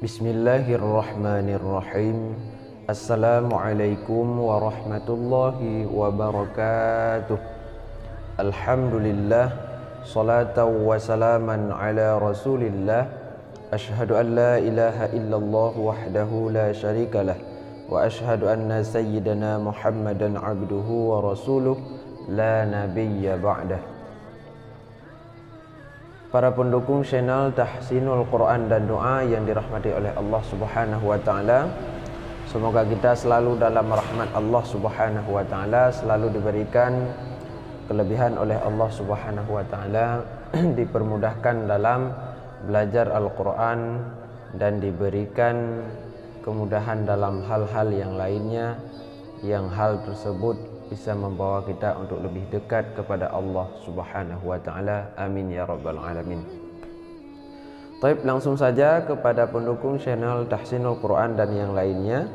Bismillahirrahmanirrahim. Assalamualaikum warahmatullahi wabarakatuh. Alhamdulillah, salatan wa salaman ala rasulillah. Ashhadu an la ilaha illallah wahdahu la syarikalah, wa ashhadu anna sayyidana Muhammadan abduhu wa rasuluh la nabiyya ba'dah. Para pendukung channel Tahsinul Quran dan Doa yang dirahmati oleh Allah Subhanahu wa taala, semoga kita selalu dalam rahmat Allah Subhanahu wa taala, selalu diberikan kelebihan oleh Allah Subhanahu wa taala, dipermudahkan dalam belajar Al-Quran dan diberikan kemudahan dalam hal-hal yang lainnya, yang hal tersebut bisa membawa kita untuk lebih dekat kepada Allah Subhanahu wa taala. Amin ya rabbal alamin. Baik, langsung saja kepada pendukung channel Tahsinul Quran dan yang lainnya.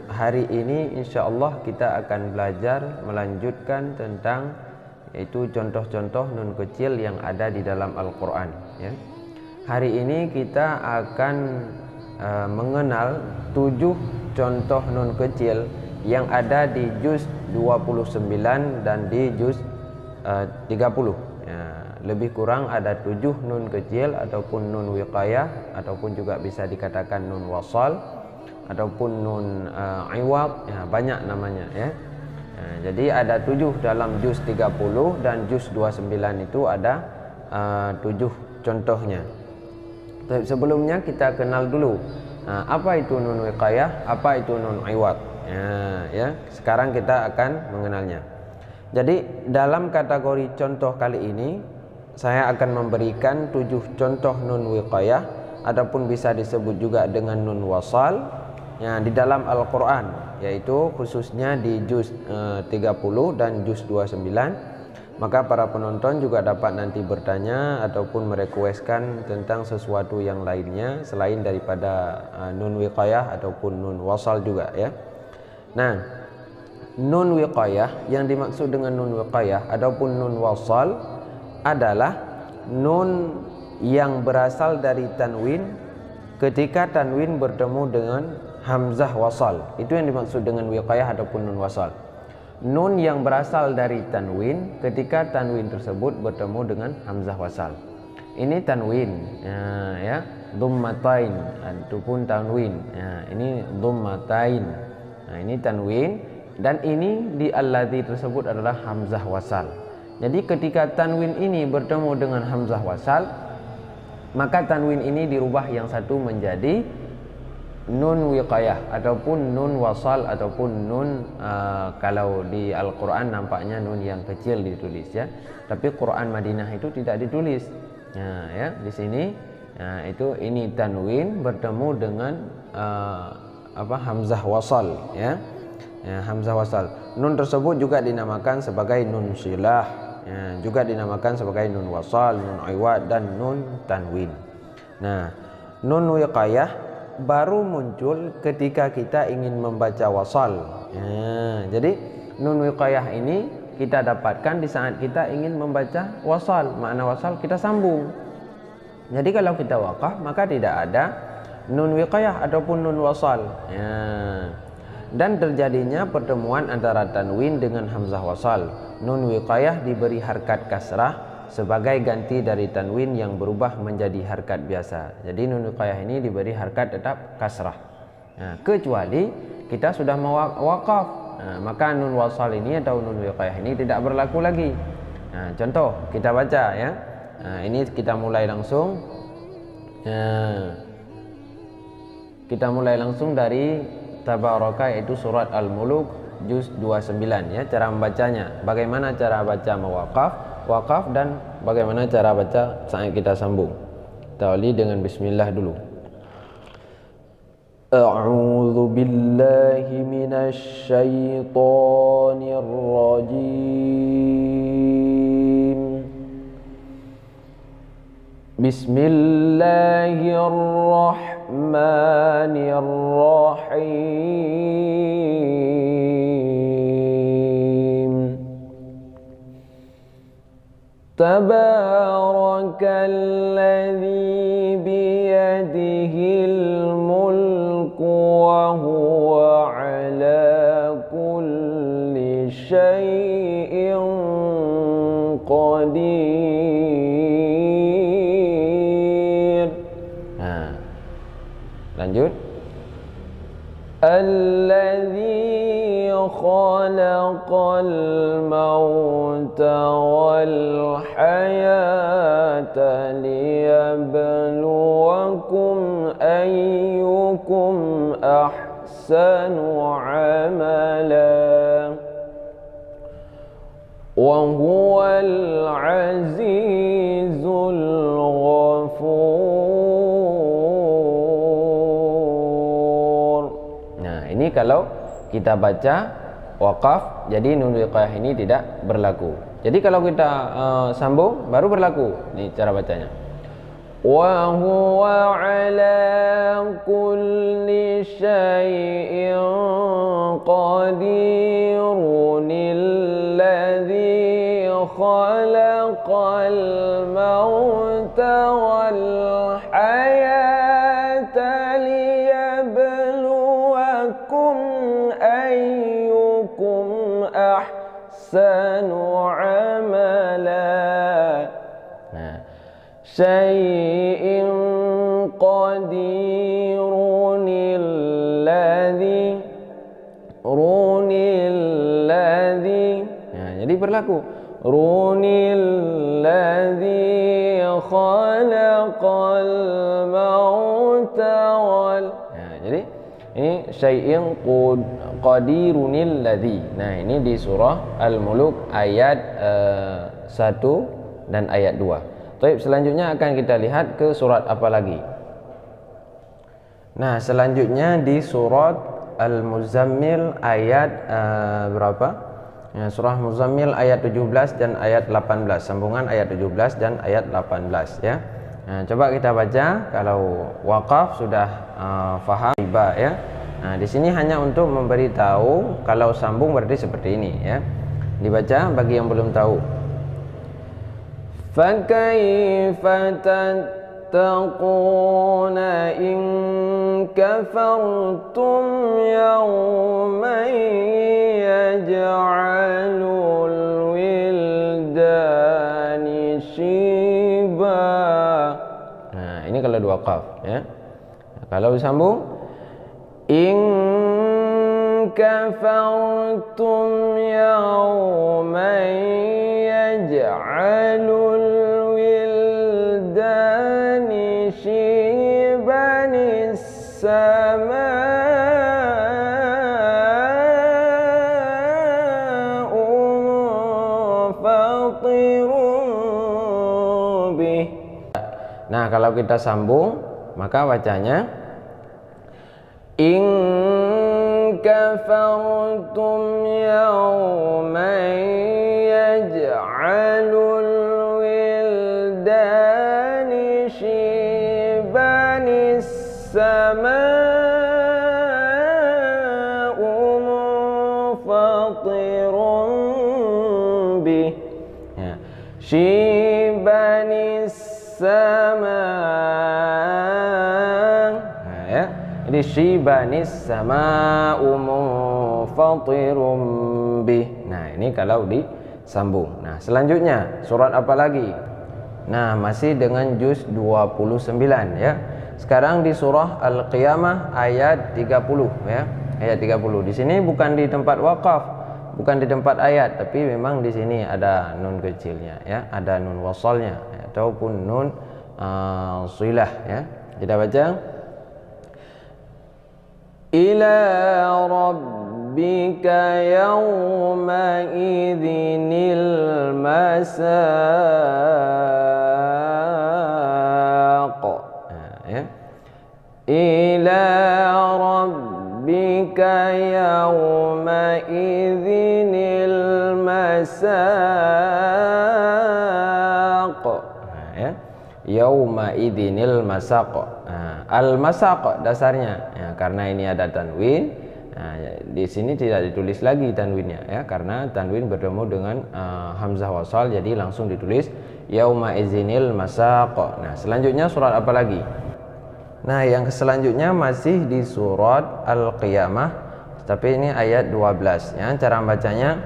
Hari ini insyaallah kita akan belajar melanjutkan tentang yaitu contoh-contoh nun kecil yang ada di dalam Al-Quran, ya. Hari ini kita akan mengenal 7 contoh nun kecil yang ada di juz 29 dan di juz 30, ya. Lebih kurang ada 7 nun kecil ataupun nun wiqayah, ataupun juga bisa dikatakan nun wasal ataupun nun iwad, ya, banyak namanya, ya. Jadi ada 7 dalam juz 30 dan juz 29 itu ada 7 contohnya. Sebelumnya kita kenal dulu apa itu nun wiqayah, apa itu nun iwad. Ya, sekarang kita akan mengenalnya. Jadi dalam kategori contoh kali ini saya akan memberikan 7 contoh nun wiqayah ataupun bisa disebut juga dengan nun wasal, ya, di dalam Al-Quran, yaitu khususnya di juz 30 dan juz 29. Maka para penonton juga dapat nanti bertanya ataupun merequestkan tentang sesuatu yang lainnya selain daripada nun wiqayah ataupun nun wasal juga, ya. Nah, nun wiqayah, yang dimaksud dengan nun wiqayah ataupun nun wasal adalah nun yang berasal dari tanwin ketika tanwin bertemu dengan hamzah wasal. Itu yang dimaksud dengan wiqayah ataupun nun wasal. Nun yang berasal dari tanwin ketika tanwin tersebut bertemu dengan hamzah wasal. Ini tanwin, ya, dhammatain ataupun tanwin. Ya, ini dhammatain. Nah, ini tanwin, dan ini di alladzi tersebut adalah hamzah wasal. Jadi ketika tanwin ini bertemu dengan hamzah wasal, maka tanwin ini dirubah yang satu menjadi nun wiqayah ataupun nun wasal ataupun nun kalau di Al-Quran nampaknya nun yang kecil ditulis, ya. Tapi Quran Madinah itu tidak ditulis. Nah, ya, di sini itu ini tanwin bertemu dengan hamzah wasal, ya. Hamzah wasal. Nun tersebut juga dinamakan sebagai nun silah, ya, juga dinamakan sebagai nun wasal, nun iwad dan nun tanwin. Nah, nun wiqayah baru muncul ketika kita ingin membaca wasal, ya. Jadi nun wiqayah ini kita dapatkan di saat kita ingin membaca wasal. Makna wasal kita sambung. Jadi kalau kita waqaf maka tidak ada nun wiqayah ataupun nun wasal, ya. Dan terjadinya pertemuan antara tanwin dengan hamzah wasal. Nun wiqayah diberi harkat kasrah sebagai ganti dari tanwin yang berubah menjadi harkat biasa. Jadi nun wiqayah ini diberi harkat tetap kasrah. Nah, kecuali kita sudah mewaqaf, maka nun wasal ini atau nun wiqayah ini tidak berlaku lagi. Nah, contoh kita baca, ya. Ini kita mulai langsung. Kita mulai langsung dari Tabaraka, yaitu surat Al-Muluk juz 29, ya. Cara membacanya, bagaimana cara baca waqaf dan bagaimana cara baca saat kita sambung. Kita awali dengan bismillah dulu. A'udzu billahi minasy syaithanir rajim. Bismillahirrahmanirrahim. Tabarakalladzi biyadihi biyadihil mulku wa huwa ala kulli syai'in qadir. Nah, lanjut. Alladzi khalaqal mauta wal hayata liyabluwakum ayyukum ahsanu amala wa huwal azizul ghafur. Nah, ini kalau kita baca waqaf, jadi nun wiqayah ini tidak berlaku. Jadi kalau kita sambung baru berlaku di cara bacanya. Wa huwa ala kulli syai'in qadirun alladzi khalaqal mauta wal hayata liyabluwakum ayyukum ahsanu amala. Nah, syai'in qadirun alladzi nah, jadi berlaku runil ladzi khalaqal mauta wal. Nah, jadi ini syai'in qadirunil ladzi. Nah, ini di surah Al-Muluk ayat 1 dan ayat 2. Baik, selanjutnya akan kita lihat ke surat apa lagi. Nah, selanjutnya di surat Al-Muzammil ayat berapa? Ya, surah Muzammil ayat 17 dan ayat 18, sambungan ayat 17 dan ayat 18 ya. Nah, coba kita baca. Kalau waqaf sudah faham riba ya. Nah, di sini hanya untuk memberitahu kalau sambung berarti seperti ini ya. Dibaca bagi yang belum tahu. Fakaifa tattaquna in kafartum yawman yaj'alul wildani shiba. Nah, ini kalau dua qaf ya. Nah, kalau disambung in kafartum yawman yaj'alul wildani shiban as-sama'u munfatirun bih. Nah, kalau kita sambung maka bacanya in kafartum yawman yaj'alul wildani shiban as-sama'u munfatirun bih. Ya, shiban as-sama'. Nah, ya. Jadi shibanis sama'u munfatirum bih. Nah, ini kalau disambung. Nah, selanjutnya surat apa lagi? Nah, masih dengan juz 29 ya. Sekarang di surah Al-Qiyamah ayat 30 ya. Ayat 30. Di sini bukan di tempat waqaf, bukan di tempat ayat, tapi memang di sini ada nun kecilnya ya, ada nun wasalnya ataupun nun shilah ya. Kita baca ila rabbika yawma idhinil masaq. Nah, ya. Ila rabbika yawma idhinil masaq. Nah, ya. Yauma idinil masaq. Nah, al-masaq dasarnya ya, karena ini ada tanwin. Nah, di sini tidak ditulis lagi tanwinnya ya, karena tanwin bertemu dengan hamzah wasal, jadi langsung ditulis yauma idinil masaq. Nah, selanjutnya surat apa lagi? Nah, yang selanjutnya masih di surat Al-Qiyamah, tapi ini ayat 12 ya. Cara bacanya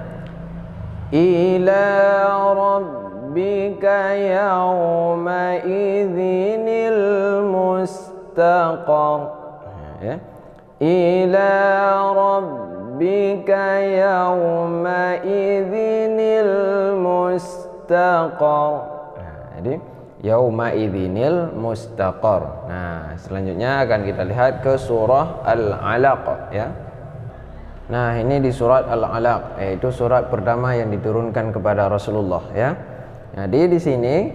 ila rabbika yawma idzinil mustaqar ya. Ila rabbika yawma idzinil mustaqar. Jadi yauma idzinil mustaqar. Nah, selanjutnya akan kita lihat ke surah Al-Alaq ya. Nah, ini di surat Al-Alaq, yaitu surat pertama yang diturunkan kepada Rasulullah ya. Jadi di sini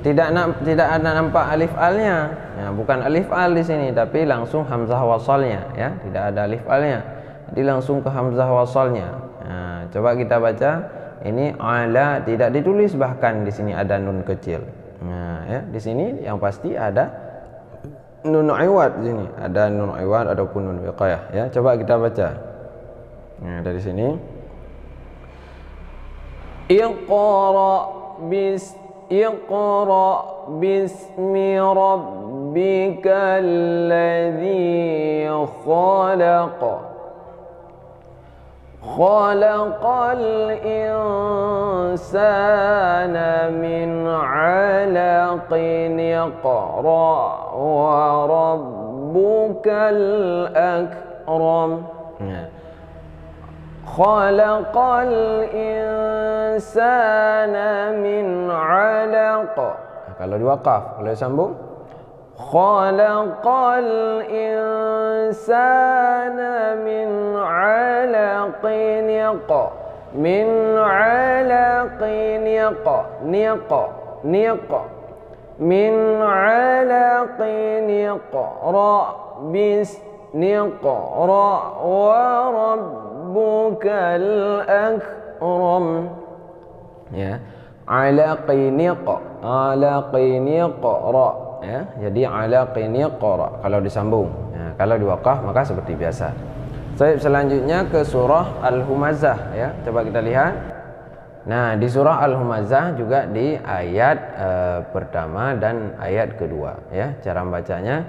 tidak ada nampak alif alnya. Ya, bukan alif al di sini, tapi langsung hamzah wasalnya ya. Tidak ada alif alnya. Jadi langsung ke hamzah wasalnya. Nah, coba kita baca. Ini ala tidak ditulis, bahkan di sini ada nun kecil. Nah, ya, di sini yang pasti ada nun iwad, di sini ada nun iwad ataupun nun wiqayah ya. Coba kita baca. Nah, dari sini Iqra bismi rabbikal ladzi khalaq. Khalaqal insana min 'alaqin. Iqra wa rabbukal akram. Khalaqal insana min 'alaq. Kalau diwaqaf, kalau disambung khalaqal insana min 'alaqin. Min 'alaqin. Min 'alaqin. Iqra wa rabbukal akram ya. 'Alaqin iqra ya. Jadi 'alaqin iqra kalau disambung ya. Kalau diwaqaf maka seperti biasa. Selanjutnya ke surah Al-Humazah ya. Coba kita lihat. Nah, di surah Al-Humazah juga di ayat pertama dan ayat kedua ya. Cara bacanya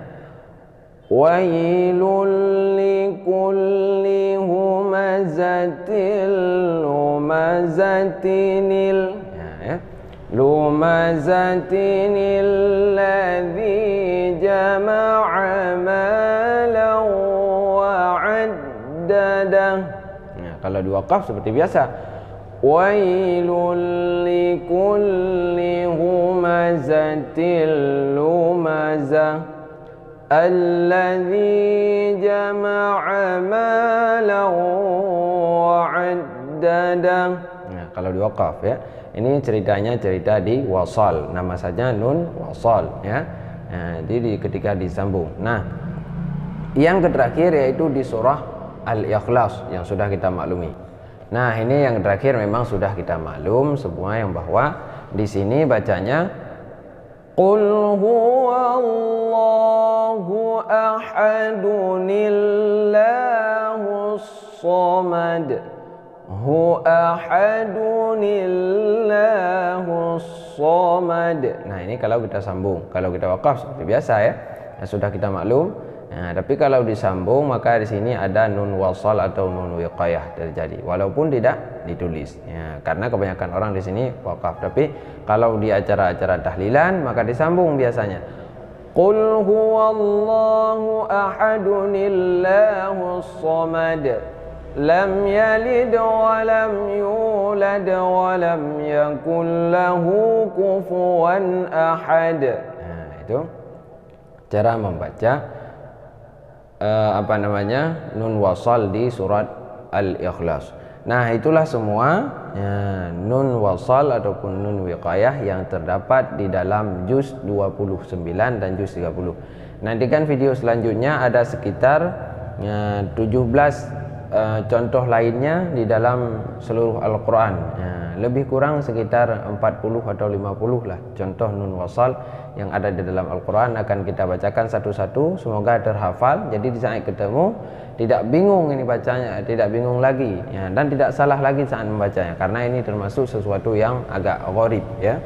wailul likulli humazatil lumazatinil ya. Lumazatinil ladzi jama'a malan wa 'addadah. Nah, kalau diwaqaf seperti biasa. Wailul likulli humazatil lumazah alladzi jama'a malan wa 'addadah. Nah, kalau diwaqaf ya. Ini ceritanya cerita di wasal, nama saja nun wasal ya. Nah, jadi ketika disambung. Nah, yang terakhir yaitu di surah Al-Ikhlas yang sudah kita maklumi. Nah, ini yang terakhir memang sudah kita maklum semua yang bahwa di sini bacanya Qul huwallahu ahadunillahus samad. Hu ahadunillahus samad. Nah, ini kalau kita sambung. Kalau kita wakaf seperti biasa ya. Yang sudah kita maklum. Nah, tapi kalau disambung maka di sini ada nun wasal atau nun wiqayah terjadi walaupun tidak ditulis. Ya, karena kebanyakan orang di sini wakaf. Tapi kalau di acara-acara tahlilan maka disambung biasanya. Qul huwallahu ahadunillahus samad. Lam yalid wa lam yulad wa lam yakul lahu kufuwan ahad. Nah, itu cara membaca nun wasal di surat Al-Ikhlas. Nah, itulah semua ya, nun wasal ataupun nun wiqayah yang terdapat di dalam juz 29 dan juz 30. Nantikan video selanjutnya ada sekitar 17 contoh lainnya di dalam seluruh Al-Quran ya, lebih kurang sekitar 40 atau 50 lah contoh nun wasal yang ada di dalam Al-Quran akan kita bacakan satu-satu, semoga terhafal jadi di saat ketemu tidak bingung ini bacanya, tidak bingung lagi ya, dan tidak salah lagi saat membacanya karena ini termasuk sesuatu yang agak gharib ya.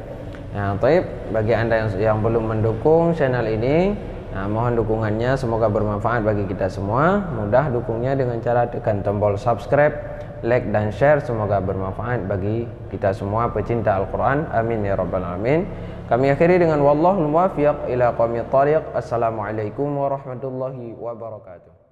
Nah, taib bagi anda yang belum mendukung channel ini Nah, mohon dukungannya, semoga bermanfaat bagi kita semua. Mudah dukungnya dengan cara tekan tombol subscribe, like dan share. Semoga bermanfaat bagi kita semua pecinta Al-Quran. Amin ya rabbal alamin. Kami akhiri dengan wallahul muwaffiq ila aqwamit thariq. Assalamualaikum warahmatullahi wabarakatuh.